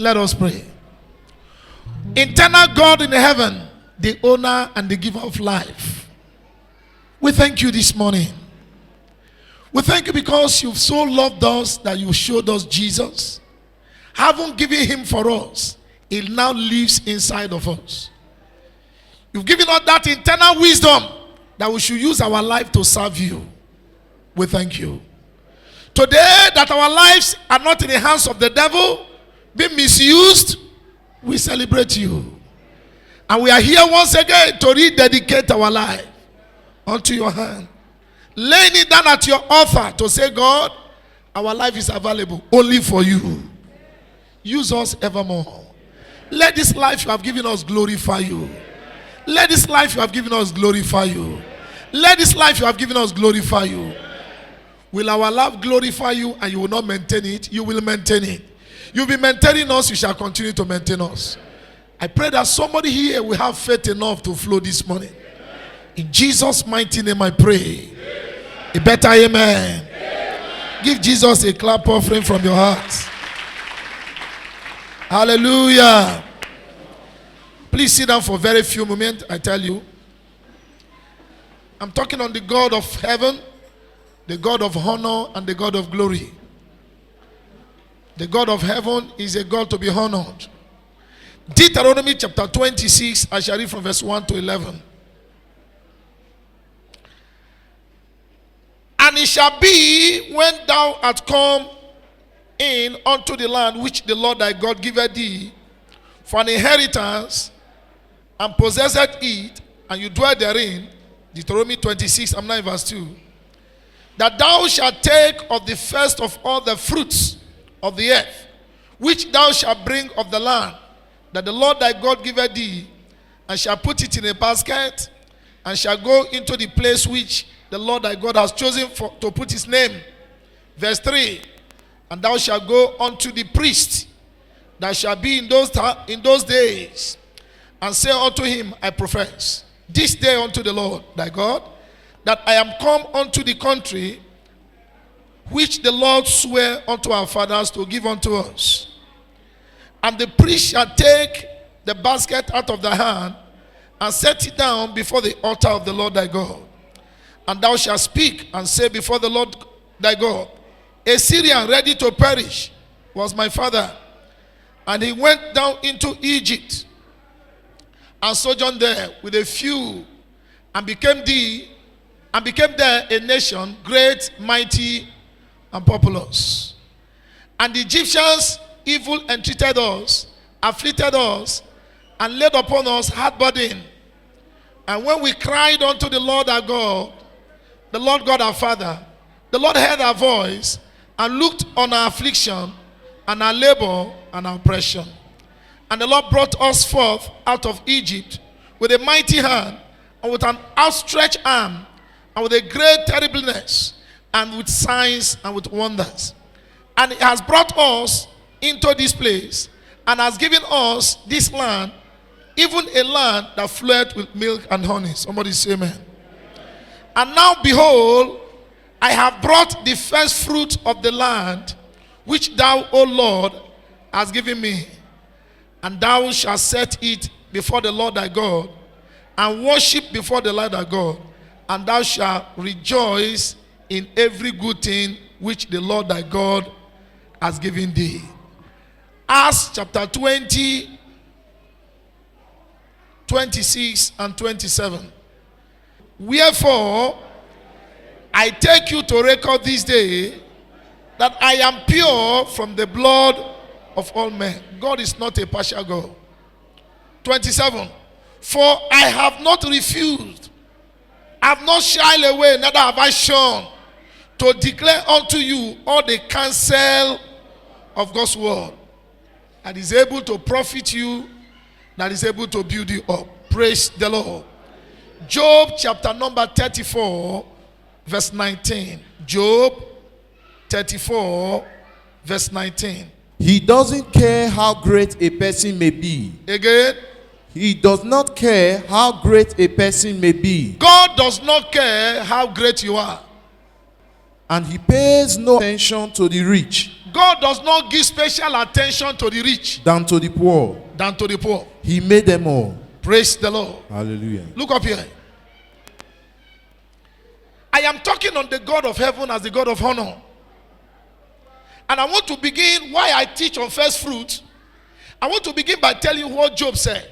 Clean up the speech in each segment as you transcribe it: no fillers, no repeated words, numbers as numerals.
Let us pray. Eternal God in heaven, the owner and the giver of life, we thank you this morning. We thank you because you've so loved us that you showed us Jesus. Having given him for us, he now lives inside of us. You've given us that internal wisdom that we should use our life to serve you. We thank you. Today, that our lives are not in the hands of the devil, being misused, we celebrate you. And we are here once again to rededicate our life unto your hand. Laying it down at your altar to say, God, our life is available only for you. Use us evermore. Let this life you have given us glorify you. Let this life you have given us glorify you. Let this life you have given us glorify you. Will our life glorify you and you will not maintain it? You will maintain it. You'll be maintaining us, you shall continue to maintain us. I pray that somebody here will have faith enough to flow this morning. In Jesus' mighty name I pray. A better amen. Give Jesus a clap offering from your heart. Hallelujah. Please sit down for a very few moments, I tell you. I'm talking on the God of heaven, the God of honor, and the God of glory. The God of heaven is a God to be honored. Deuteronomy chapter 26, I shall read from verse 1 to 11. And it shall be when thou art come in unto the land which the Lord thy God giveth thee for an inheritance, and possesseth it, and you dwell therein, Deuteronomy 26, I'm 9 verse 2, that thou shalt take of the first of all the fruits of the earth, which thou shalt bring of the land, that the Lord thy God giveth thee, and shall put it in a basket, and shall go into the place which the Lord thy God has chosen to put his name. Verse 3, and thou shalt go unto the priest that shall be in those days, and say unto him, I profess this day unto the Lord thy God, that I am come unto the country which the Lord sware unto our fathers to give unto us. And the priest shall take the basket out of thy hand, and set it down before the altar of the Lord thy God. And thou shalt speak and say before the Lord thy God, a Syrian ready to perish was my father, and he went down into Egypt, and sojourned there with a few, and became there a nation great, mighty, and populous. And the Egyptians evil entreated us, afflicted us, and laid upon us hard burden. And when we cried unto the Lord our God, the Lord God our Father, the Lord heard our voice, and looked on our affliction, and our labor, and our oppression. And the Lord brought us forth out of Egypt with a mighty hand, and with an outstretched arm, and with a great terribleness, and with signs and with wonders. And he has brought us into this place, and has given us this land, even a land that floweth with milk and honey. Somebody say amen. And now behold, I have brought the first fruit of the land, which thou, O Lord, hast given me. And thou shalt set it before the Lord thy God, and worship before the Lord thy God, and thou shalt rejoice in every good thing which the Lord thy God has given thee. Acts chapter 20, 26 and 27. Wherefore, I take you to record this day that I am pure from the blood of all men. God is not a partial God. 27. For I have not refused, I have not shied away, neither have I shone, to declare unto you all the counsel of God's word, that is able to profit you, that is able to build you up. Praise the Lord. Job chapter number 34, verse 19. Job 34, verse 19. He doesn't care how great a person may be. Again. He does not care how great a person may be. God does not care how great you are. And he pays no attention to the rich. God does not give special attention to the rich than to the poor. than to the poor. He made them all. Praise the Lord. Hallelujah. Look up here. I am talking on the God of heaven as the God of honor. And I want to begin why I teach on first fruit. I want to begin by telling you what Job said.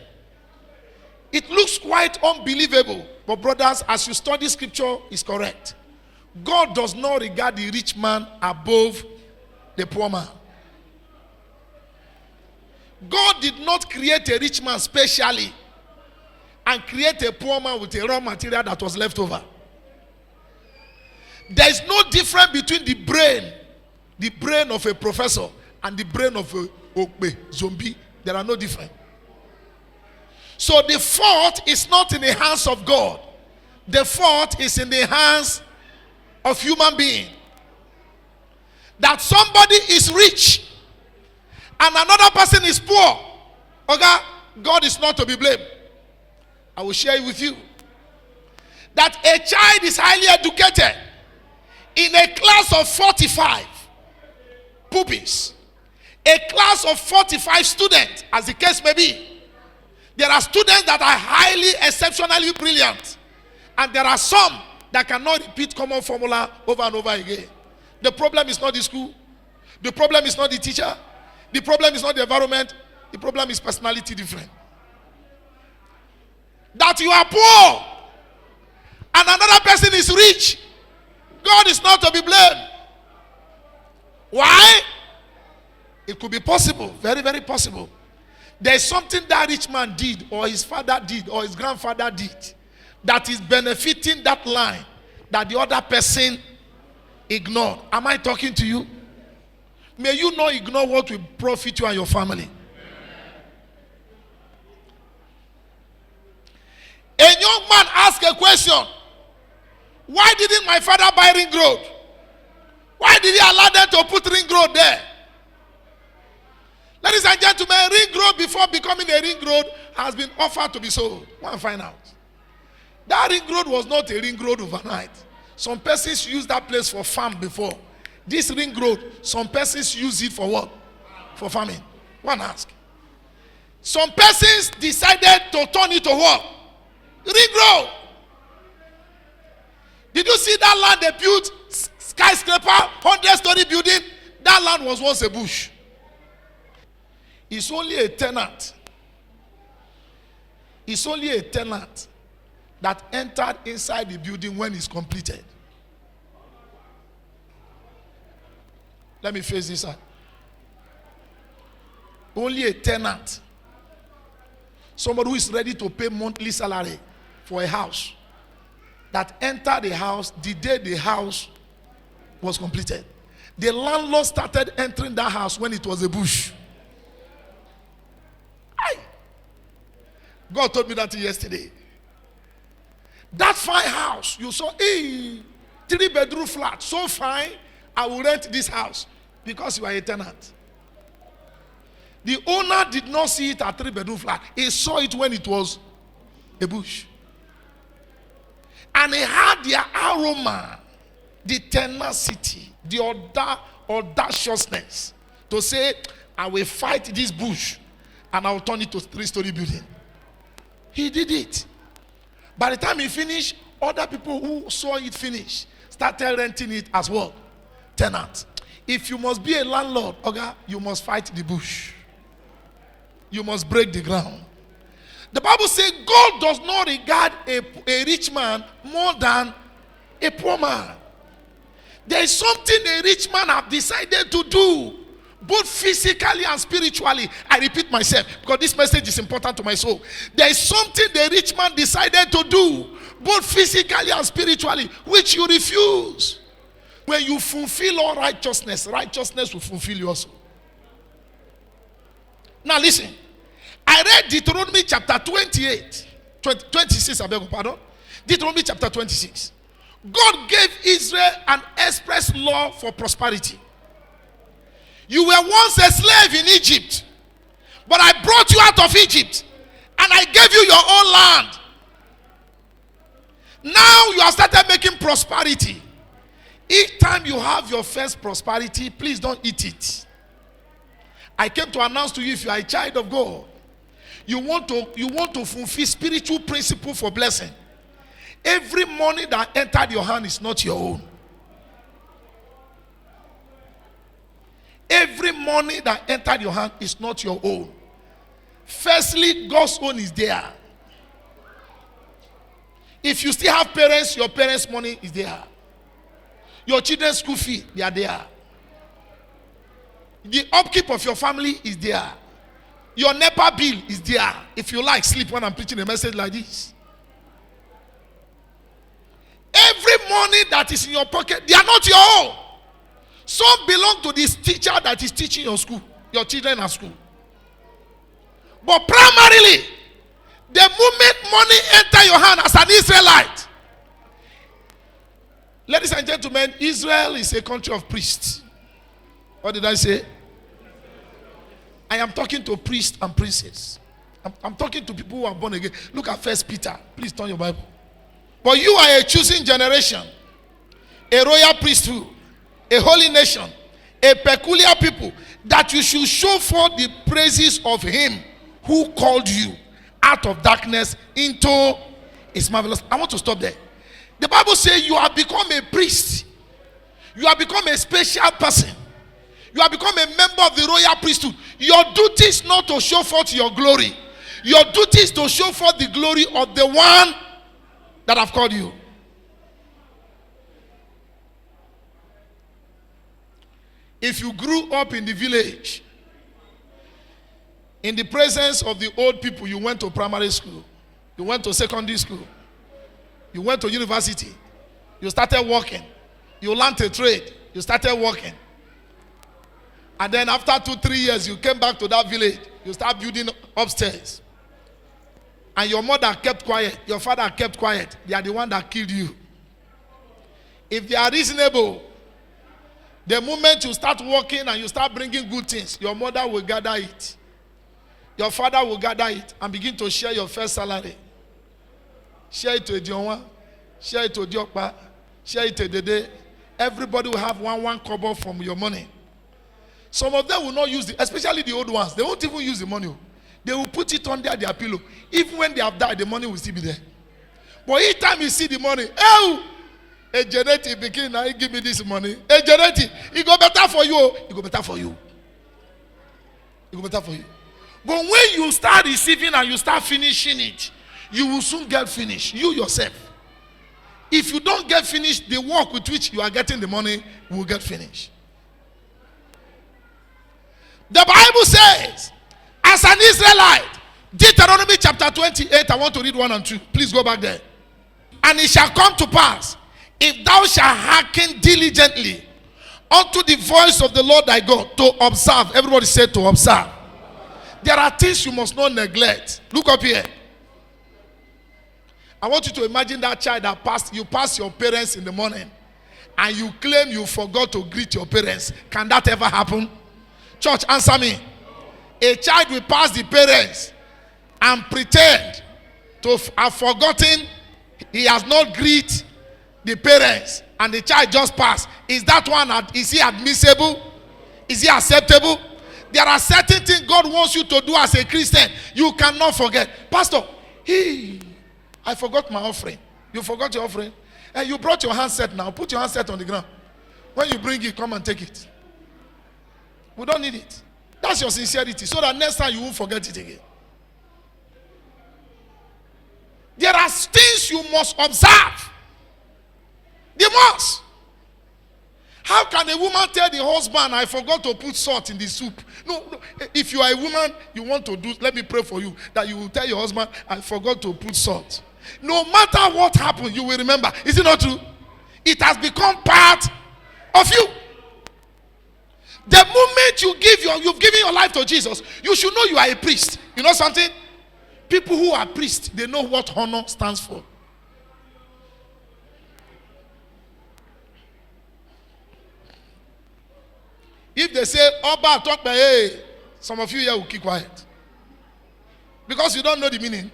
It looks quite unbelievable, but brothers, as you study scripture, it's correct. God does not regard the rich man above the poor man. God did not create a rich man specially and create a poor man with a raw material that was left over. There is no difference between the brain of a professor and the brain of a zombie. There are no difference. So the fault is not in the hands of God. The fault is in the hands of human being. That somebody is rich and another person is poor. Okay? God is not to be blamed. I will share it with you. That a child is highly educated in a class of 45 pupils, a class of 45 students, as the case may be. There are students that are highly, exceptionally brilliant, and there are some that cannot repeat common formula over and over again. The problem is not the school. The problem is not the teacher. The problem is not the environment. The problem is personality different. That you are poor and another person is rich, God is not to be blamed. Why? It could be possible, very, very possible. There is something that rich man did, or his father did, or his grandfather did, that is benefiting that line that the other person ignored. Am I talking to you? May you not ignore what will profit you and your family. A young man asked a question. Why didn't my father buy ring road? Why did he allow them to put ring road there? Ladies and gentlemen, ring road before becoming a ring road has been offered to be sold. Go and find out. That ring road was not a ring road overnight. Some persons used that place for farm before. This ring road, some persons use it for what? For farming. One ask. Some persons decided to turn it to what? Ring road. Did you see that land they built? Skyscraper, 100-story building. That land was once a bush. It's only a tenant. It's only a tenant that entered inside the building when it's completed. Let me face this out. Only a tenant. Somebody who is ready to pay monthly salary for a house. That entered the house the day the house was completed. The landlord started entering that house when it was a bush. Aye. God told me that yesterday. That fine house you saw, 3-bedroom flat, so fine, I will rent this house because you are a tenant. The owner did not see it at 3-bedroom flat. He saw it when it was a bush. And he had the aroma, the tenacity, the audaciousness to say, I will fight this bush and I will turn it to 3-story building. He did it. By the time he finished, other people who saw it finish started renting it as well. Tenant. If you must be a landlord, okay, you must fight the bush. You must break the ground. The Bible says God does not regard a rich man more than a poor man. There is something a rich man have decided to do, both physically and spiritually. I repeat myself because this message is important to my soul. There is something the rich man decided to do, both physically and spiritually, which you refuse. When you fulfill all righteousness, righteousness will fulfill you also. Now listen. I read Deuteronomy chapter 26, I beg your pardon. Deuteronomy chapter 26. God gave Israel an express law for prosperity. You were once a slave in Egypt, but I brought you out of Egypt and I gave you your own land. Now you have started making prosperity. Each time you have your first prosperity, please don't eat it. I came to announce to you, if you are a child of God, you want to fulfill spiritual principle for blessing. Every money that entered your hand is not your own. Every money that entered your hand is not your own. Firstly, God's own is there. If you still have parents, your parents' money is there. Your children's school fee, they are there. The upkeep of your family is there. Your NEPA bill is there. If you like, sleep when I'm preaching a message like this. Every money that is in your pocket, they are not your own. Some belong to this teacher that is teaching your school, your children at school. But primarily, the moment money enter your hand as an Israelite, ladies and gentlemen, Israel is a country of priests. What did I say? I am talking to priests and princes. I'm talking to people who are born again. Look at 1 Peter. Please turn your Bible. But you are a choosing generation, a royal priesthood, a holy nation, a peculiar people, that you should show forth the praises of him who called you out of darkness into his marvelous. I want to stop there. The Bible says you have become a priest. You have become a special person. You have become a member of the royal priesthood. Your duty is not to show forth your glory. Your duty is to show forth the glory of the one that have called you. If you grew up in the village, in the presence of the old people, you went to primary school, you went to secondary school, you went to university, you started working, you learned a trade, you started working. And then after 2-3 years, you came back to that village, you start building upstairs. And your mother kept quiet, your father kept quiet. They are the one that killed you. If they are reasonable, the moment you start working and you start bringing good things, your mother will gather it. Your father will gather it and begin to share your first salary. Share it to Edionwa, share it to Diokpa, share it to Dede. Everybody will have one kobo from your money. Some of them will not use it, especially the old ones. They won't even use the money. They will put it under their pillow. Even when they have died, the money will still be there. But each time you see the money, oh, a genetic begin now, give me this money. A genetic, it go better for you. It go better for you. It go better for you. But when you start receiving and you start finishing it, you will soon get finished. You yourself. If you don't get finished, the work with which you are getting the money will get finished. The Bible says, as an Israelite, Deuteronomy chapter 28, I want to read 1 and 2. Please go back there. And it shall come to pass, if thou shalt hearken diligently unto the voice of the Lord thy God, to observe. Everybody say to observe. There are things you must not neglect. Look up here. I want you to imagine that child that you pass your parents in the morning and you claim you forgot to greet your parents. Can that ever happen? Church, answer me. A child will pass the parents and pretend to have forgotten he has not greeted the parents, and the child just passed. Is that one, is he admissible? Is he acceptable? There are certain things God wants you to do as a Christian. You cannot forget. Pastor, I forgot my offering. You forgot your offering? And you brought your handset now. Put your handset on the ground. When you bring it, come and take it. We don't need it. That's your sincerity, so that next time you won't forget it again. There are things you must observe. They must. How can a woman tell the husband, I forgot to put salt in the soup? No. If you are a woman, you want to do, let me pray for you, that you will tell your husband, I forgot to put salt. No matter what happens, you will remember. Is it not true? It has become part of you. The moment you've given your life to Jesus, you should know you are a priest. You know something? People who are priests, they know what honor stands for. If they say, Oba, talk by, hey, some of you here will keep quiet. Because you don't know the meaning.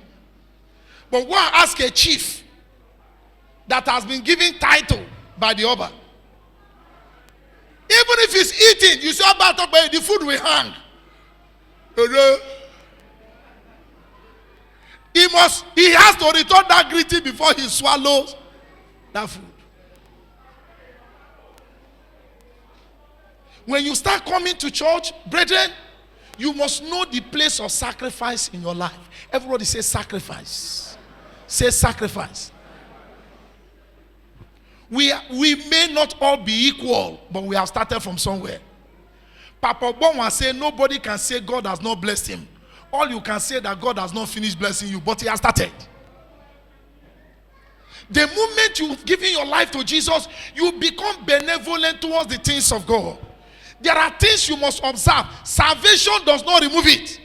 But go and ask a chief that has been given title by the Oba. Even if he's eating, you see about the food will hang. He has to return that greeting before he swallows that food. When you start coming to church, brethren, you must know the place of sacrifice in your life. Everybody say sacrifice. Say sacrifice. We may not all be equal, but we have started from somewhere. Papa Bonwa said nobody can say God has not blessed him. All you can say that God has not finished blessing you, but he has started. The moment you've given your life to Jesus, you become benevolent towards the things of God. There are things you must observe. Salvation does not remove it.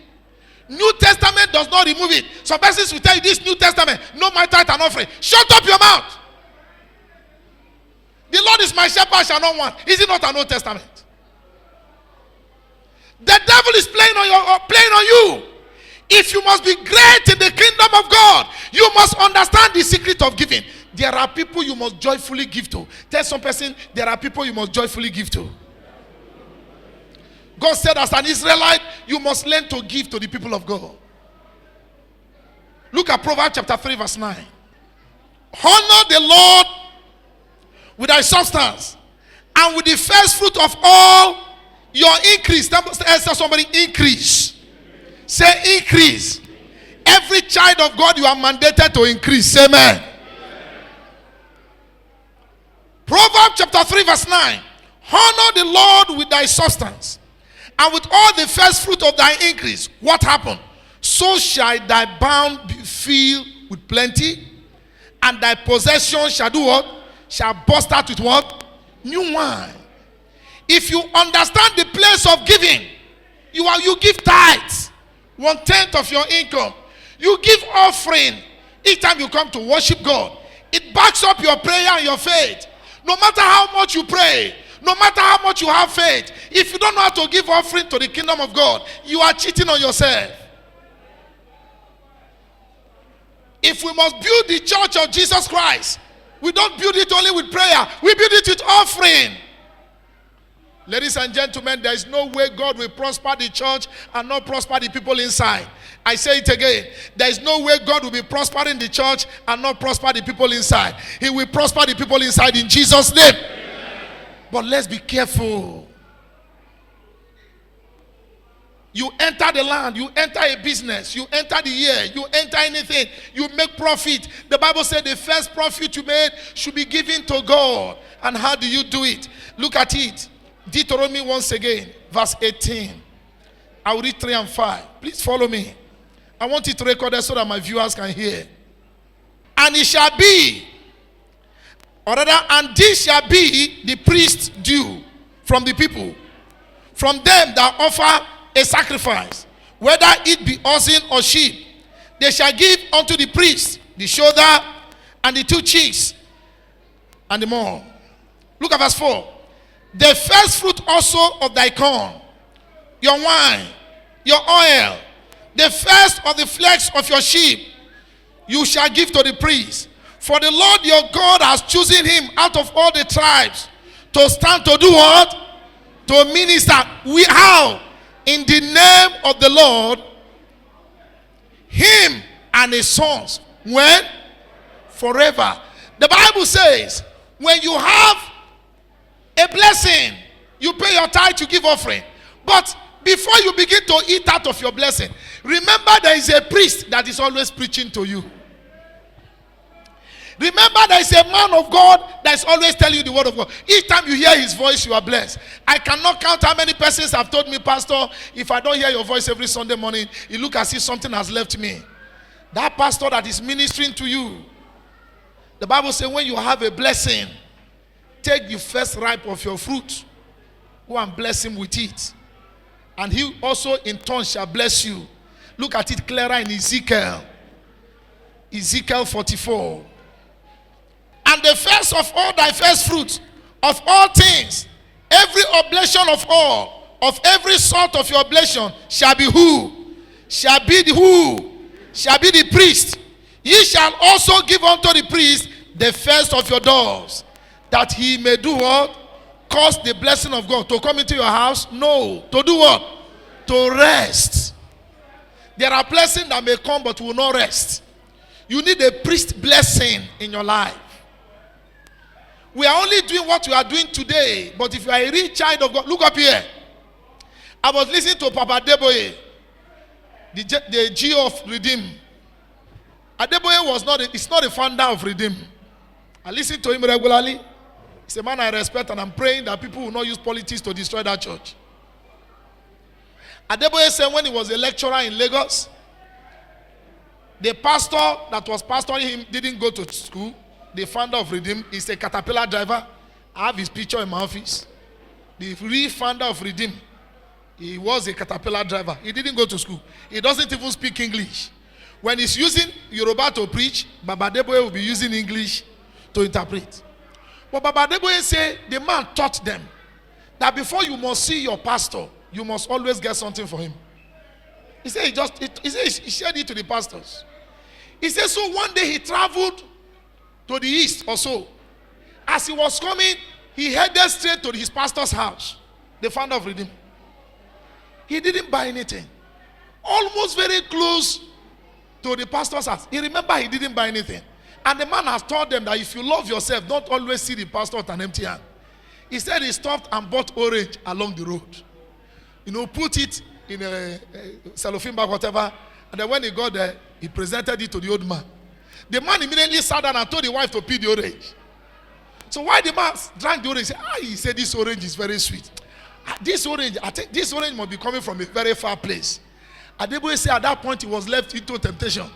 New Testament does not remove it. Some persons will tell you this New Testament, no my tithe and offering. Shut up your mouth. The Lord is my shepherd, I shall not want. Is it not an Old Testament? The devil is playing on you. If you must be great in the kingdom of God, you must understand the secret of giving. There are people you must joyfully give to. Tell some person, there are people you must joyfully give to. God said as an Israelite, you must learn to give to the people of God. Look at Proverbs chapter 3 verse 9. Honor the Lord with thy substance and with the first fruit of all your increase. Tell somebody increase. Say increase. Every child of God, you are mandated to increase. Amen. Proverbs chapter 3 verse 9. Honor the Lord with thy substance and with all the first fruit of thy increase. What happened? So shall thy barn be filled with plenty, and thy possession shall do what? Shall burst out with what? New wine. If you understand the place of giving, you give tithes, 1/10 of your income. You give offering each time you come to worship God. It backs up your prayer and your faith. No matter how much you pray, no matter how much you have faith, if you don't know how to give offering to the kingdom of God, you are cheating on yourself. If we must build the church of Jesus Christ, we don't build it only with prayer, we build it with offering. Ladies and gentlemen, there is no way God will prosper the church and not prosper the people inside. I say it again. There is no way God will be prospering the church and not prosper the people inside. He will prosper the people inside in Jesus' name. Amen. But let's be careful. You enter the land, you enter a business, you enter the year, you enter anything, you make profit. The Bible said the first profit you made should be given to God. And how do you do it? Look at it. Deuteronomy once again, verse 18. I will read 3 and 5. Please follow me. I want it to record it so that my viewers can hear. And it shall be, or rather, and this shall be the priest's due from the people, from them that offer a sacrifice, whether it be oxen or sheep. They shall give unto the priest the shoulder and the 2 cheeks and the more. Look at verse 4. The first fruit also of thy corn, your wine, your oil, the first of the flocks of your sheep, you shall give to the priest. For the Lord your God has chosen him out of all the tribes to stand to do what? To minister. How? In the name of the Lord, him and his sons. When? Forever. The Bible says, when you have a blessing, you pay your tithe, you give offering. But before you begin to eat out of your blessing, remember there is a priest that is always preaching to you. Remember there is a man of God that is always telling you the word of God. Each time you hear his voice, you are blessed. I cannot count how many persons have told me, Pastor, if I don't hear your voice every Sunday morning, it looks as if something has left me. That pastor that is ministering to you, the Bible says when you have a blessing, take the first ripe of your fruit, go and bless him with it. And he also in turn shall bless you. Look at it clearer in Ezekiel. Ezekiel 44. And the first of all thy first fruit of all things, every oblation of all, of every sort of your oblation shall be who? Shall be the who? Shall be the priest. Ye shall also give unto the priest the first of your doves, that he may do what? cause the blessing of God to come into your house? No. To do what? To rest. There are blessings that may come but will not rest. You need a priest blessing in your life. We are only doing what we are doing today. But if you are a real child of God, look up here. I was listening to Papa Adeboye, the GO of Redeem. Adeboye is not a founder of Redeem. I listen to him regularly. He's a man I respect, and I'm praying that people will not use politics to destroy that church. Adeboye said when he was a lecturer in Lagos, the pastor that was pastoring him didn't go to school. The founder of Redeem is a caterpillar driver. I have his picture in my office. The real founder of Redeem, he was a caterpillar driver. He didn't go to school. He doesn't even speak English. When he's using Yoruba to preach, Baba Adeboye will be using English to interpret. But Baba Adeboye said the man taught them that before you must see your pastor, you must always get something for him. He said he shared it to the pastors. He said so one day he traveled to the east or so. As he was coming, he headed straight to his pastor's house, the founder of Redeem. He didn't buy anything. Almost very close to the pastor's house. He remember he didn't buy anything. And the man has told them that if you love yourself, don't always see the pastor with an empty hand. He said he stopped and bought orange along the road. You know, put it in a cellophane bag, whatever. And then when he got there, he presented it to the old man. The man immediately sat down and told the wife to peel the orange. So while the man drank the orange, he said this orange is very sweet. This orange, I think this orange must be coming from a very far place. Adeboye said at that point he was left into temptation.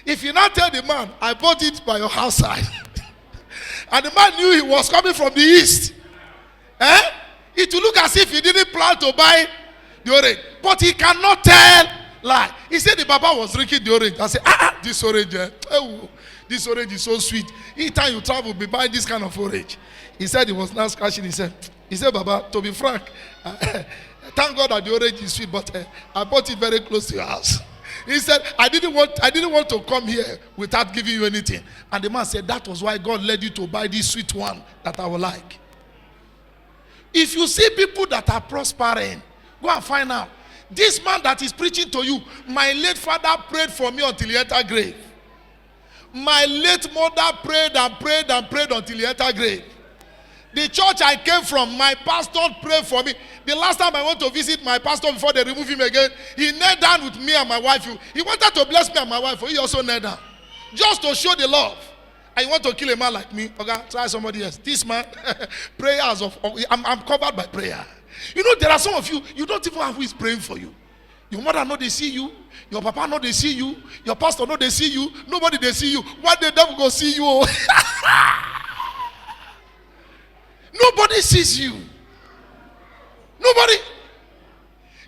If you now tell the man, I bought it by your house side, and the man knew he was coming from the east, it will look as if he didn't plan to buy the orange. But he cannot tell lie. He said the Baba was drinking the orange. I said, this orange, this orange is so sweet. Each time you travel, be buying this kind of orange. He said he was now scratching his head. He said, Baba, to be frank, thank God that the orange is sweet, but I bought it very close to your house. He said, I didn't want to come here without giving you anything. And the man said, that was why God led you to buy this sweet one that I would like. If you see people that are prospering, go and find out. This man that is preaching to you, my late father prayed for me until he entered grave. My late mother prayed and prayed and prayed until he entered grave. The church I came from, my pastor prayed for me. The last time I went to visit my pastor before they remove him again, he knelt down with me and my wife. He wanted to bless me and my wife. He also knelt down. Just to show the love. And you want to kill a man like me? Okay, try somebody else. This man, prayers of, I'm covered by prayer. You know, there are some of you, you don't even have who is praying for you. Your mother know they see you. Your papa know they see you. Your pastor know they see you. Nobody they see you. One day devil go see you. Nobody sees you. Nobody.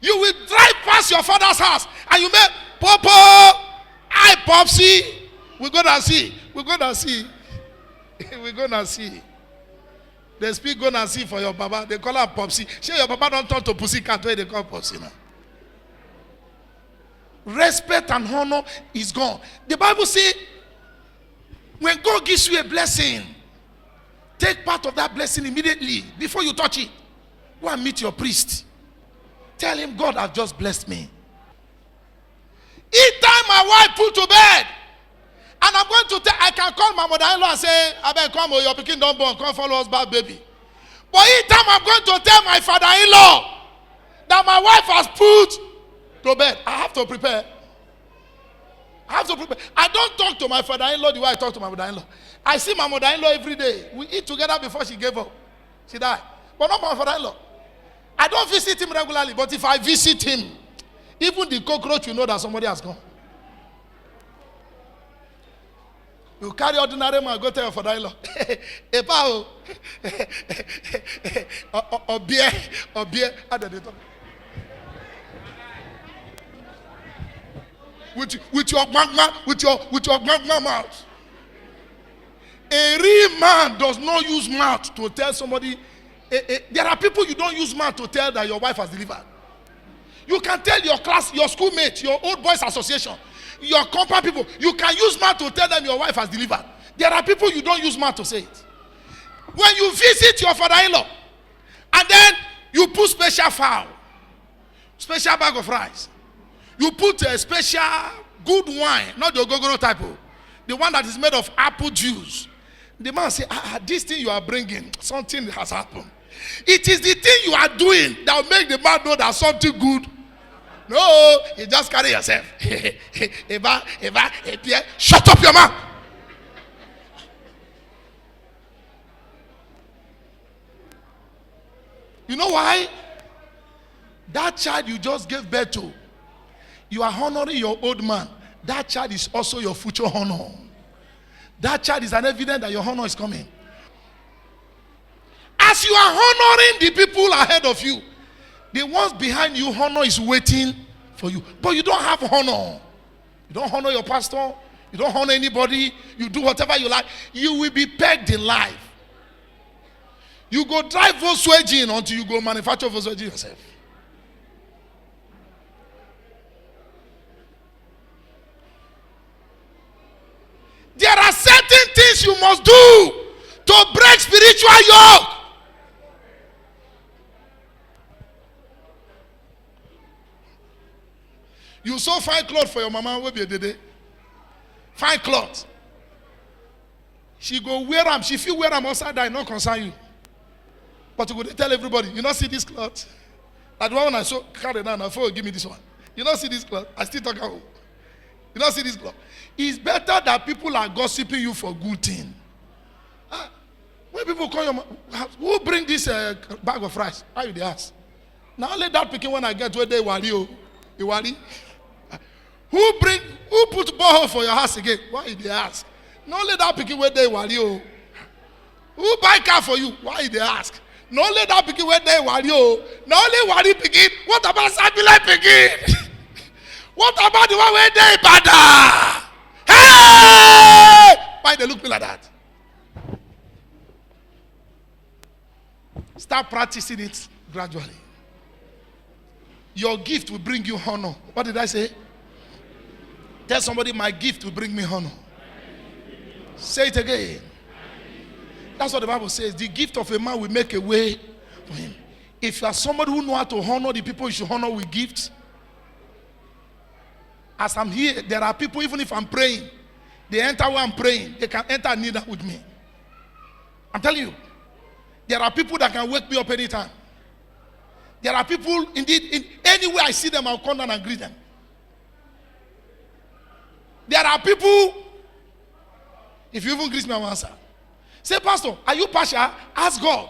You will drive past your father's house and you may, Papa, I Popsy. We're gonna see. We're gonna see. We're gonna see. They speak gonna see for your papa. They call her Popsy. Sure, your papa don't turn to pussycat where they call Popsy now. Respect and honor is gone. The Bible says, when God gives you a blessing, take part of that blessing immediately before you touch it. Go and meet your priest. Tell him, God has just blessed me. Each time my wife put to bed, and I'm going to tell, I can call my mother-in-law and say, I better come, your picking don't born, come follow us back, baby. But each time I'm going to tell my father-in-law that my wife has put to bed, I have to prepare. I have to prepare. I don't talk to my father-in-law the way I talk to my mother-in-law. I see my mother-in-law every day. We eat together before she gave up. She died. But not my father-in-law. I don't visit him regularly, but if I visit him, even the cockroach will know that somebody has come. You carry ordinary man, go tell your father-in-law. Or beer. With your magma mouth. A real man does not use mouth to tell somebody. There are people you don't use mouth to tell that your wife has delivered. You can tell your class, your schoolmates, your old boys association, your compound people. You can use mouth to tell them your wife has delivered. There are people you don't use mouth to say it. When you visit your father-in-law, And then you put special fowl, special bag of rice. You put a special good wine, not the ogogoro type, the one that is made of apple juice. The man say, this thing you are bringing, something has happened. It is the thing you are doing that will make the man know that something good. No, you just carry yourself. Shut up your mouth. You know why? That child you just gave birth to, you are honoring your old man. That child is also your future honor. That child is an evidence that your honor is coming. As you are honoring the people ahead of you, the ones behind you, honor is waiting for you. But you don't have honor. You don't honor your pastor. You don't honor anybody. You do whatever you like. You will be pegged in life. You go drive Volkswagen until you go manufacture Volkswagen yourself. There are certain things you must do to break spiritual yoke. You sew fine clothes for your mama, will be a day. Fine clothes. She go wear them. She feel wear them outside that, not concern you. But you go tell everybody, you not see this cloth. That one I saw carry down, I thought, give me this one. You not see this cloth. I still talk about. You not see this cloth. It's better that people are gossiping you for good thing. When people call your who bring this bag of rice? How you they ask? Now let that picking when I get where they worry you. You worry? Who put borehole for your house again? Why they ask? Not let that picking where they worry you. Who buy car for you? Why they ask? Not let that picking where they worry you. Not only worry picking. What about Sabila picking? What about the one where they bada? Hey! Why they look me like that? Start practicing it gradually. Your gift will bring you honor. What did I say? Tell somebody, my gift will bring me honor. Say it again. That's what the Bible says. The gift of a man will make a way for him. If you are somebody who knows how to honor the people you should honor with gifts, as I'm here, there are people, even if I'm praying, they enter while I'm praying, they can enter neither with me. I'm telling you, there are people that can wake me up anytime. There are people, indeed, anywhere I see them, I'll come down and greet them. There are people, if you even greet me, I will answer. Say, Pastor, are you partial? Ask God.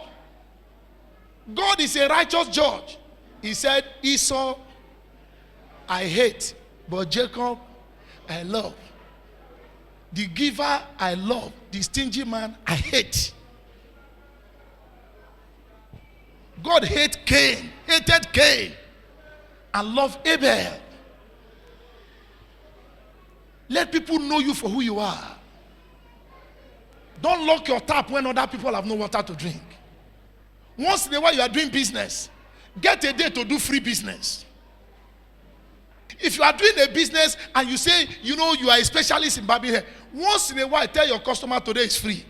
God is a righteous judge. He said, Esau, I hate, but Jacob, I love. The giver, I love. The stingy man, I hate. God hated Cain, and loved Abel. Let people know you for who you are. Don't lock your tap when other people have no water to drink. Once in a while you are doing business, get a day to do free business. If you are doing a business and you say, you know, you are a specialist in barbing hair, once in a while tell your customer today is free.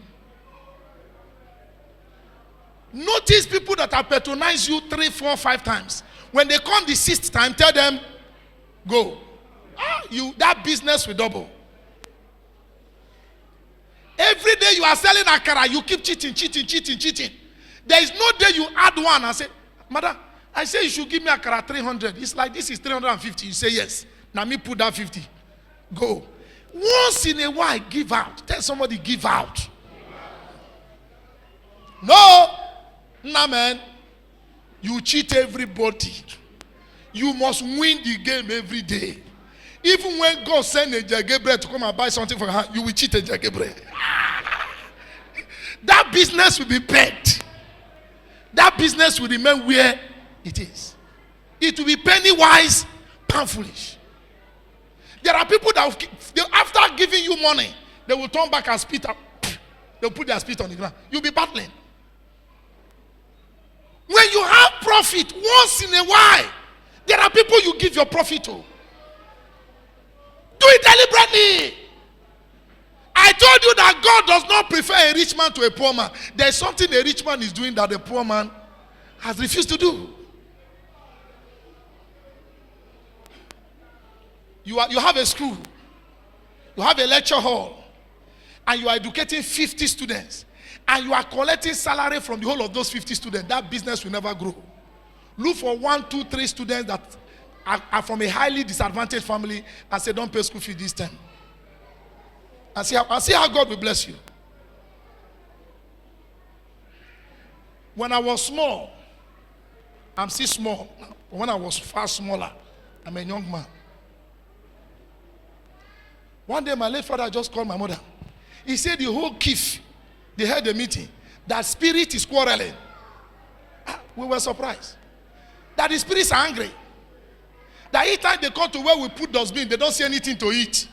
Notice people that have patronized you 3, 4, 5 times. When they come the 6th time, tell them, go. That business will double. Every day you are selling akara, you keep cheating. There is no day you add one and say, Madam, I say you should give me akara 300. It's like this is 350. You say yes. Now me put that 50. Go. Once in a while, give out. Tell somebody, give out. No. Nah, man. You cheat everybody. You must win the game every day. Even when God sends a Gabriel to come and buy something for her, you will cheat a Gabriel. That business will be pegged. That business will remain where it is. It will be penny wise, pound foolish. There are people that after giving you money, they will turn back and spit up. They'll put their spit on the ground. You'll be battling. When you have profit, once in a while, there are people you give your profit to. Do it deliberately. I told you that God does not prefer a rich man to a poor man. There's something a rich man is doing that the poor man has refused to do. You have a school, you have a lecture hall, and you are educating 50 students, and you are collecting salary from the whole of those 50 students. That business will never grow. Look for 1, 2, 3 students that are from a highly disadvantaged family and say, don't pay school fee this time. And see how God will bless you. When I was small, I'm still small. When I was far smaller, I'm a young man. One day, my late father just called my mother. He said the whole KIF, they had a meeting, that spirit is quarreling. We were surprised. That the spirits are angry. That each time they come to where we put dustbin, they don't see anything to eat.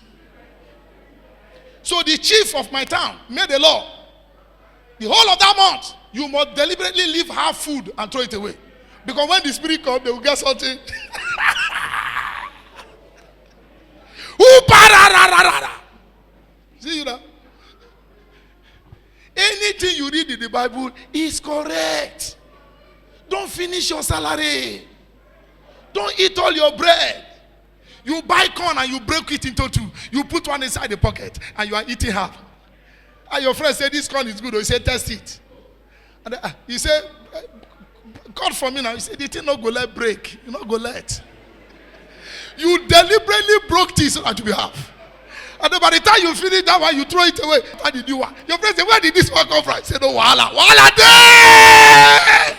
So the chief of my town made a law. The whole of that month, you must deliberately leave half food and throw it away. Because when the spirit comes, they will get something. See you now? Anything you read in the Bible is correct. Don't finish your salary. Don't eat all your bread. You buy corn and you break it into two. You put one inside the pocket and you are eating half. And your friend said, this corn is good. Or he said, test it. And he said, God for me now. He said, the thing not go let break. You not go let. You deliberately broke this so that you be half. And then by the time you finish that one, you throw it away. How did you want? Your friend said, where did this one come from? I said, no, wahala. Wahala there!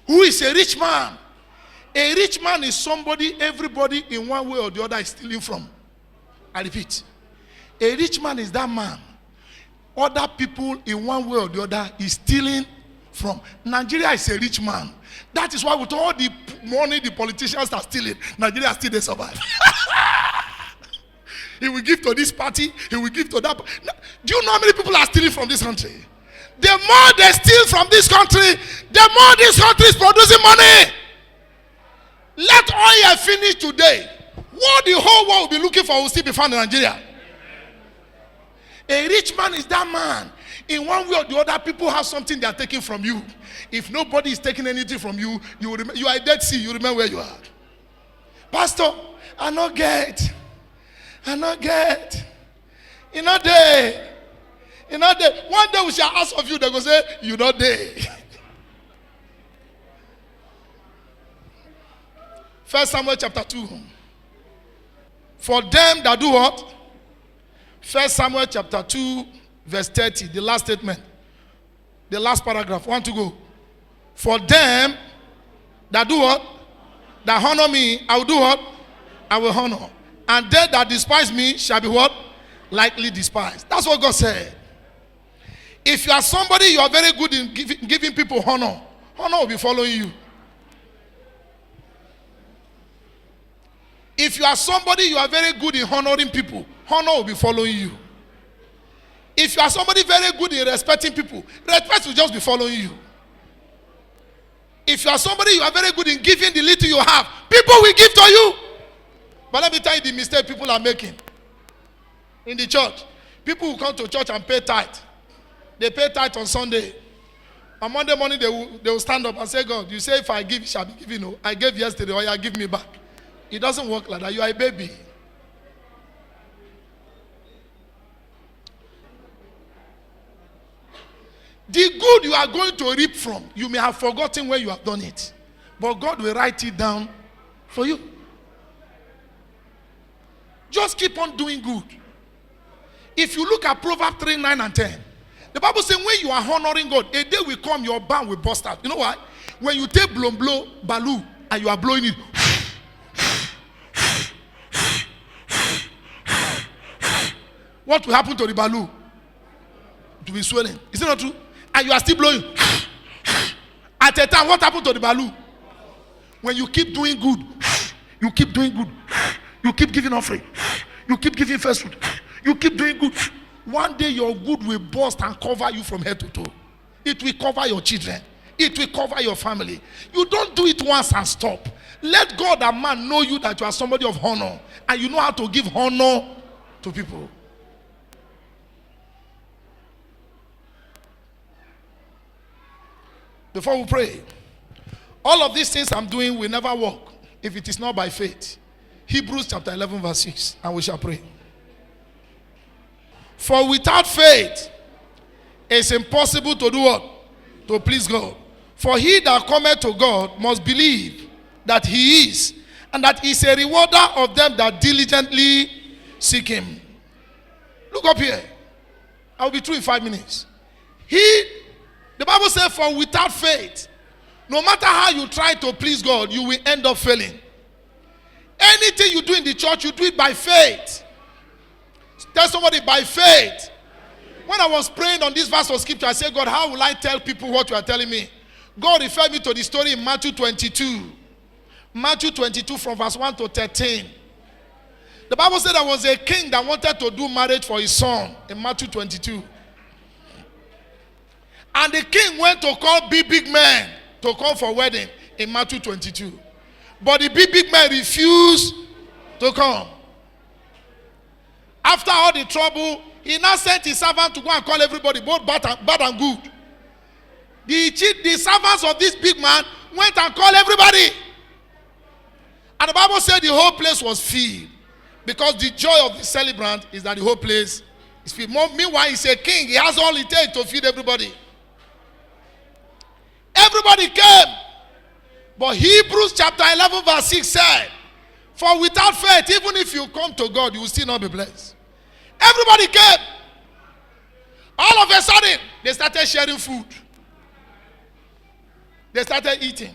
Who is a rich man? A rich man is somebody everybody in one way or the other is stealing from. I repeat. A rich man is that man other people in one way or the other is stealing from. Nigeria is a rich man. That is why with all the money the politicians are stealing, Nigeria still they survive. He will give to this party, he will give to that. Do you know how many people are stealing from this country? The more they steal from this country, the more this country is producing money. Let oil finish today. What the whole world will be looking for will still be found in Nigeria. A rich man is that man. In one way or the other, people have something they are taking from you. If nobody is taking anything from you, you are a Dead Sea. You remember where you are. Pastor, I not get. You know there. One day we shall ask of you, they go say, you know there. First Samuel chapter 2. For them that do what? First Samuel chapter 2, verse 30, the last statement. The last paragraph. Want to go? For them that do what? That honor me, I will do what? I will honor. And they that despise me shall be what? Likely despised. That's what God said. If you are somebody, you are very good in giving people honor. Honor will be following you. If you are somebody, you are very good in honoring people. Honor will be following you. If you are somebody very good in respecting people, respect will just be following you. If you are somebody, you are very good in giving the little you have, people will give to you. But let me tell you the mistake people are making. In the church, people will come to church and pay tithe. They pay tithe on Sunday. On Monday morning, they will stand up and say, God, you say if I give, it shall be given. No, I gave yesterday, or you give me back. It doesn't work like that. You are a baby. The good you are going to reap from, you may have forgotten where you have done it. But God will write it down for you. Just keep on doing good. If you look at Proverbs 3, 9 and 10, the Bible says when you are honoring God, a day will come your barn will burst out. You know why? When you take blow baloo and you are blowing it, what will happen to the baloo? It will be swelling. Is it not true? And you are still blowing. At a time, what happened to the balloon? When you keep doing good, you keep doing good, you keep giving offering, you keep giving first fruit, you keep doing good. One day your good will burst and cover you from head to toe. It will cover your children. It will cover your family. You don't do it once and stop. Let God and man know you that you are somebody of honor and you know how to give honor to people. Before we pray, all of these things I'm doing will never work if it is not by faith. Hebrews chapter 11 verse 6, and we shall pray. For without faith, it's impossible to do what? To please God. For he that cometh to God must believe that he is, and that he is a rewarder of them that diligently seek him. Look up here. I'll be through in 5 minutes. The Bible says, for without faith, no matter how you try to please God, you will end up failing. Anything you do in the church, you do it by faith. Tell somebody, by faith. When I was praying on this verse of scripture, I said, God, how will I tell people what you are telling me? God referred me to the story in Matthew 22. Matthew 22 from verse 1 to 13. The Bible said there was a king that wanted to do marriage for his son in Matthew 22. And the king went to call big men to come for wedding in Matthew 22. But the big men refused to come. After all the trouble, he now sent his servant to go and call everybody, both bad and good. The servants of this big man went and called everybody. And the Bible said the whole place was filled. Because the joy of the celebrant is that the whole place is filled. Meanwhile, he's a king. He has all it takes to feed everybody. Everybody came. But Hebrews chapter 11 verse 6 said, for without faith, even if you come to God, you will still not be blessed. Everybody came. All of a sudden, they started sharing food. They started eating.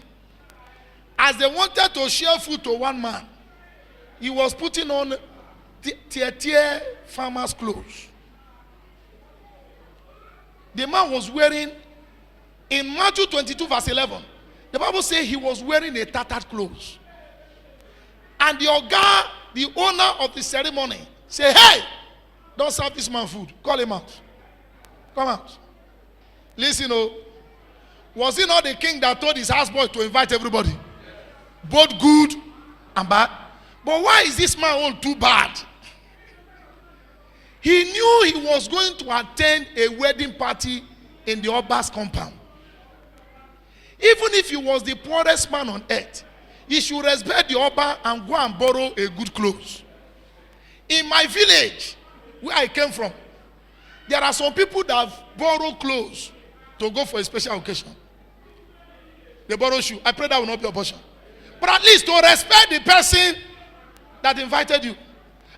As they wanted to share food to one man, he was putting on tier farmer's clothes. The man was wearing, in Matthew 22 verse 11, the Bible says he was wearing a tattered clothes. And the owner of the ceremony, said, hey, don't serve this man food. Call him out. Come out. Listen, was it not the king that told his houseboy to invite everybody? Both good and bad. But why is this man on too bad? He knew he was going to attend a wedding party in the Oba's compound. Even if he was the poorest man on earth, he should respect the Oba and go and borrow a good clothes. In my village, where I came from, there are some people that borrow clothes to go for a special occasion. They borrow shoe. I pray that will not be a portion. But at least to respect the person that invited you.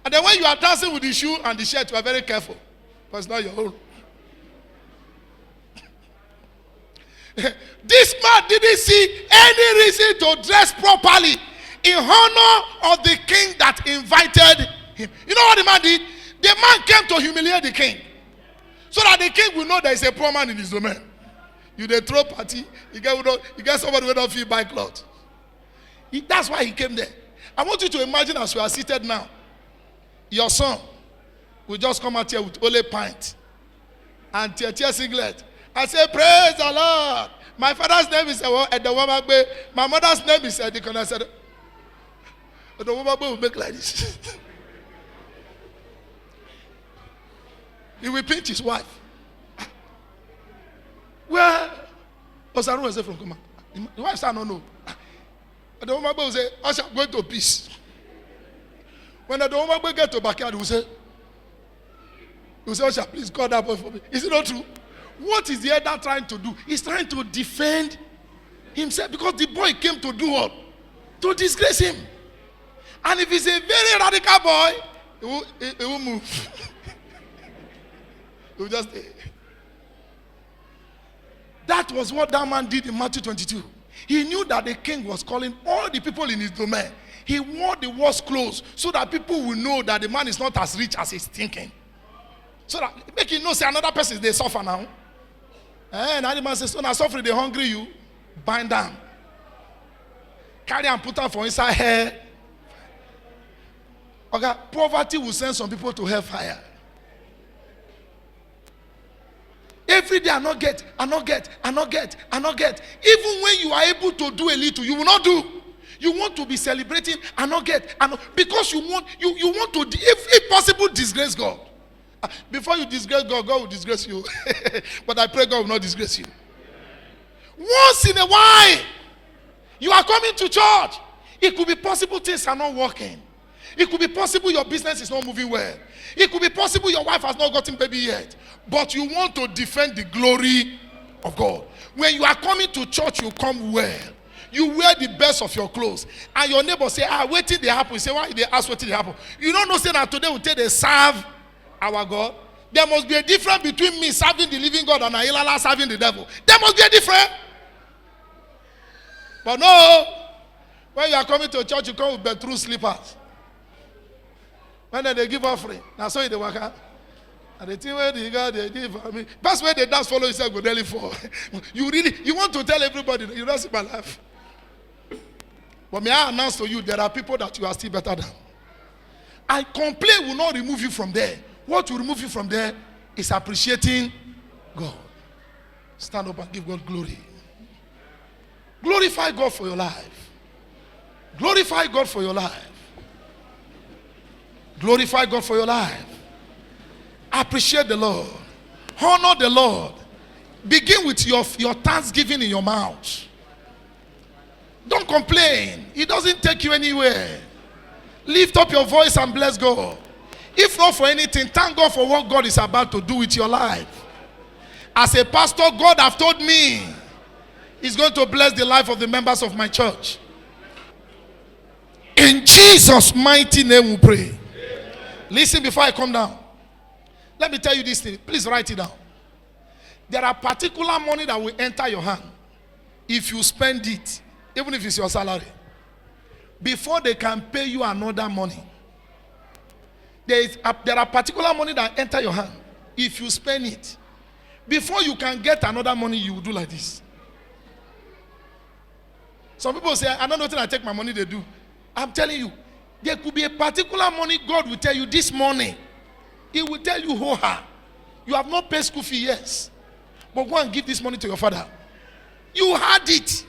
And then when you are dancing with the shoe and the shirt, you are very careful. Because it's not your own. This man didn't see any reason to dress properly in honor of the king that invited him. You know what the man did? The man came to humiliate the king. So that the king will know there is a poor man in his domain. You dey throw party, you get somebody who don't feel buy clothes. That's why he came there. I want you to imagine as you are seated now, your son will just come out here with only pint and tear singlet. I say, praise the Lord. My father's name is Edewamagbe. My mother's name is Edikon. I said, Edewamagbe will make like this. He will pinch his wife. Where? Osarun will say from Kuma. The wife said, no. Edewamagbe will say, Usher, go to peace. When Edewamagbe get to backyard, he will say, Usher, please call that boy for me. Is it not true? What is the elder trying to do? He's trying to defend himself because the boy came to do what? To disgrace him. And if he's a very radical boy, he will move. He will just stay. That was what that man did in Matthew 22. He knew that the king was calling all the people in his domain. He wore the worst clothes so that people will know that the man is not as rich as he's thinking. So that make him know, say another person they suffer now. And the man says, so now suffering, they hungry you, bind down. Carry and put out for inside hair. Okay, poverty will send some people to hellfire. Every day I not get. Even when you are able to do a little, you will not do. You want to be celebrating and not get. Because you want to, if possible, disgrace God. Before you disgrace God, God will disgrace you. But I pray God will not disgrace you. Once in a while, you are coming to church. It could be possible things are not working. It could be possible your business is not moving well. It could be possible your wife has not gotten baby yet. But you want to defend the glory of God. When you are coming to church, you come well. You wear the best of your clothes. And your neighbor say, wait till they happen. You say, why they ask what till they happen? You don't know say that today we take they serve our God. There must be a difference between me serving the living God and Ailala serving the devil. There must be a difference. But no, when you are coming to church, you come with bedroom slippers. When they give offering, now so they work out. And the thing where the God they give, I mean, that's where they dance follow yourself go daily for. You want to tell everybody you don't see my life. But may I announce to you, there are people that you are still better than. And complaint will not remove you from there. What will remove you from there is appreciating God. Stand up and give God glory. Glorify God for your life. Glorify God for your life. Glorify God for your life. Appreciate the Lord. Honor the Lord. Begin with your thanksgiving in your mouth. Don't complain. It doesn't take you anywhere. Lift up your voice and bless God. If not for anything, thank God for what God is about to do with your life. As a pastor, God have told me He's going to bless the life of the members of my church. In Jesus' mighty name we pray. Listen before I come down. Let me tell you this thing. Please write it down. There are particular money that will enter your hand. If you spend it, even if it's your salary, before they can pay you another money, there are particular money that enter your hand. If you spend it, before you can get another money, you will do like this. Some people say, I don't know what I take my money, they do. I'm telling you, there could be a particular money God will tell you this morning. He will tell you, ho-ha, you have not paid school fee, yes. But go and give this money to your father. You had it.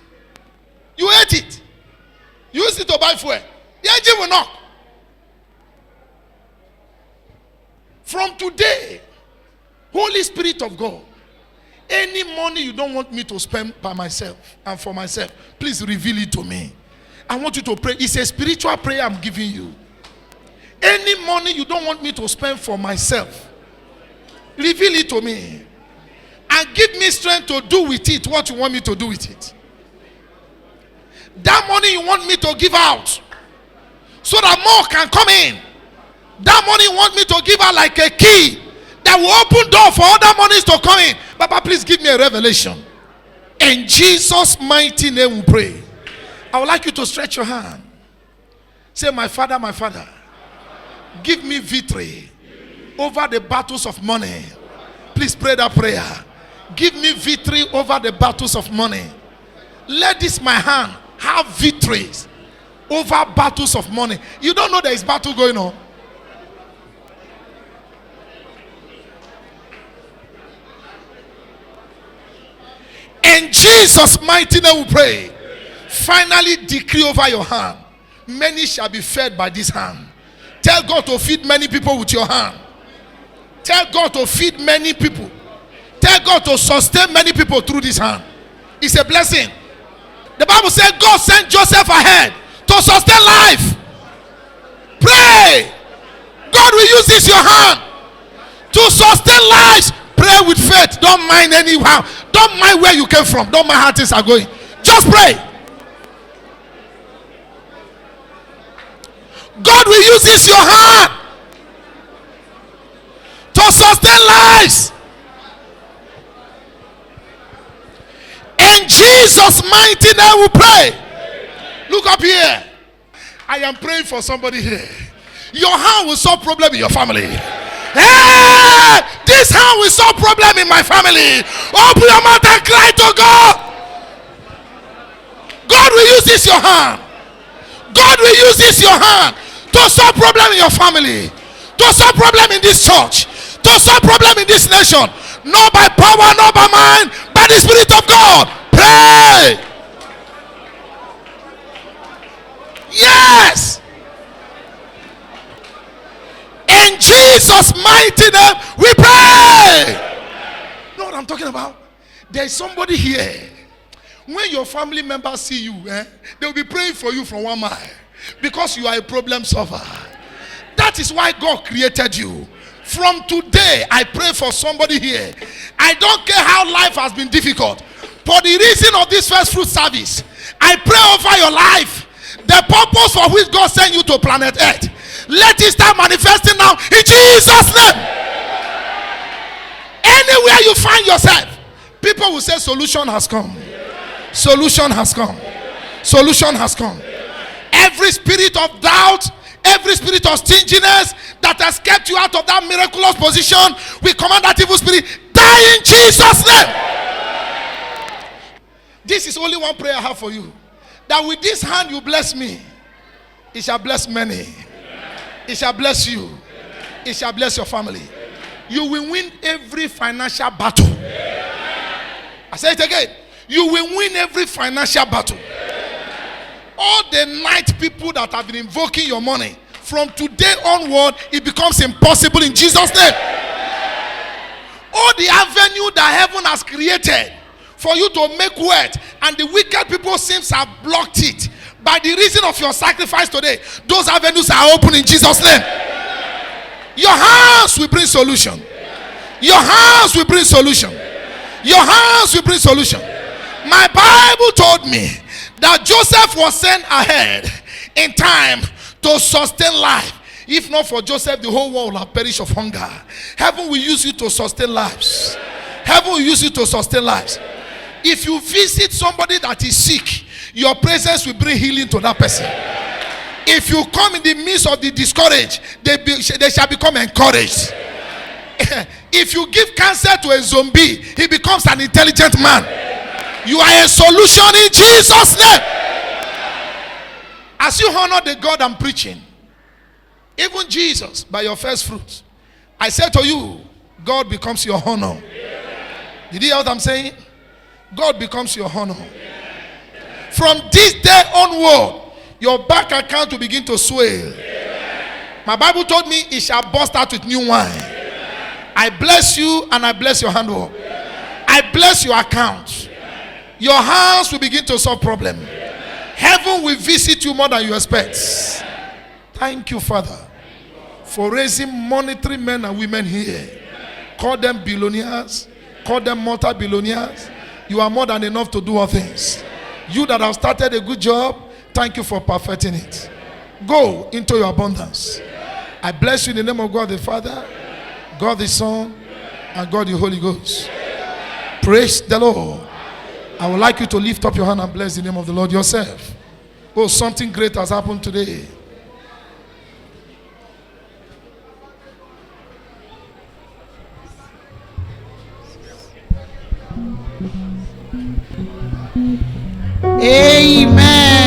You ate it. You used it to buy fuel. The engine will knock. From today, Holy Spirit of God, any money you don't want me to spend by myself and for myself, please reveal it to me. I want you to pray. It's a spiritual prayer I'm giving you. Any money you don't want me to spend for myself, reveal it to me. And give me strength to do with it what you want me to do with it. That money you want me to give out so that more can come in. That money you want me to give out like a key that will open door for other monies to come in. Papa, please give me a revelation. In Jesus' mighty name we pray. I would like you to stretch your hand. Say, my Father, give me victory over the battles of money. Please pray that prayer. Give me victory over the battles of money. Let this my hand have victories over battles of money. You don't know there is battle going on. In Jesus' mighty name we pray. Finally decree over your hand. Many shall be fed by this hand. Tell God to feed many people with your hand. Tell God to feed many people. Tell God to sustain many people through this hand. It's a blessing. The Bible says God sent Joseph ahead to sustain life. Pray. God will use this your hand to sustain lives. Pray with faith. Don't mind anyhow. Don't mind where you came from. Don't mind how things are going. Just pray. God will use this your hand to sustain lives. In Jesus' mighty name we pray. Look up here. I am praying for somebody here. Your hand will solve problem in your family. Hey, this hand will solve problem in my family. Open your mouth and cry to God. God will use this your hand. God will use this your hand to solve problem in your family, to solve problem in this church, to solve problem in this nation. Not by power, not by mind, by the Spirit of God. Pray. Yes. In Jesus' mighty name we pray. You know what I'm talking about? There is somebody here. When your family members see you, they will be praying for you from 1 mile because you are a problem solver. That is why God created you. From today, I pray for somebody here. I don't care how life has been difficult. For the reason of this first fruit service, I pray over your life. The purpose for which God sent you to planet Earth, let it start manifesting now in Jesus' name. Anywhere you find yourself, people will say solution has come. Solution has come. Solution has come. Every spirit of doubt, every spirit of stinginess that has kept you out of that miraculous position, we command that evil spirit, die in Jesus' name. This is only one prayer I have for you. That with this hand you bless me, it shall bless many. It shall bless you. It shall bless your family. You will win every financial battle. I say it again. You will win every financial battle. All the night people that have been invoking your money, from today onward, it becomes impossible in Jesus' name. All the avenue that heaven has created for you to make wealth, and the wicked people seems to have blocked it. By the reason of your sacrifice today, those avenues are open in Jesus' name. Your hands will bring solution. Your hands will bring solution. Your hands will bring solution. My Bible told me that Joseph was sent ahead in time to sustain life. If not for Joseph, the whole world will have perished of hunger. Heaven will use you to sustain lives. Heaven will use you to sustain lives. If you visit somebody that is sick, your presence will bring healing to that person. If you come in the midst of the discouraged, they shall become encouraged. If you give cancer to a zombie, he becomes an intelligent man. You are a solution in Jesus' name. As you honor the God I'm preaching, even Jesus, by your first fruits, I say to you, God becomes your honor. Did you hear what I'm saying? God becomes your honor. From this day onward, your bank account will begin to swell. My Bible told me it shall burst out with new wine. I bless you and I bless your handwork. I bless your account. Your hands will begin to solve problems. Heaven will visit you more than you expect. Thank you, Father, for raising monetary men and women here. Call them billionaires. Call them multi-billionaires. You are more than enough to do all things. You that have started a good job, thank you for perfecting it. Go into your abundance. I bless you in the name of God the Father, God the Son, and God the Holy Ghost. Praise the Lord. I would like you to lift up your hand and bless the name of the Lord yourself. Oh, something great has happened today. Amen.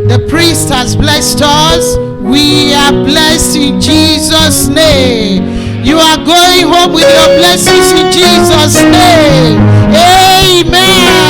The priest has blessed us. We are blessed in Jesus' name. You are going home with your blessings in Jesus' name. Amen.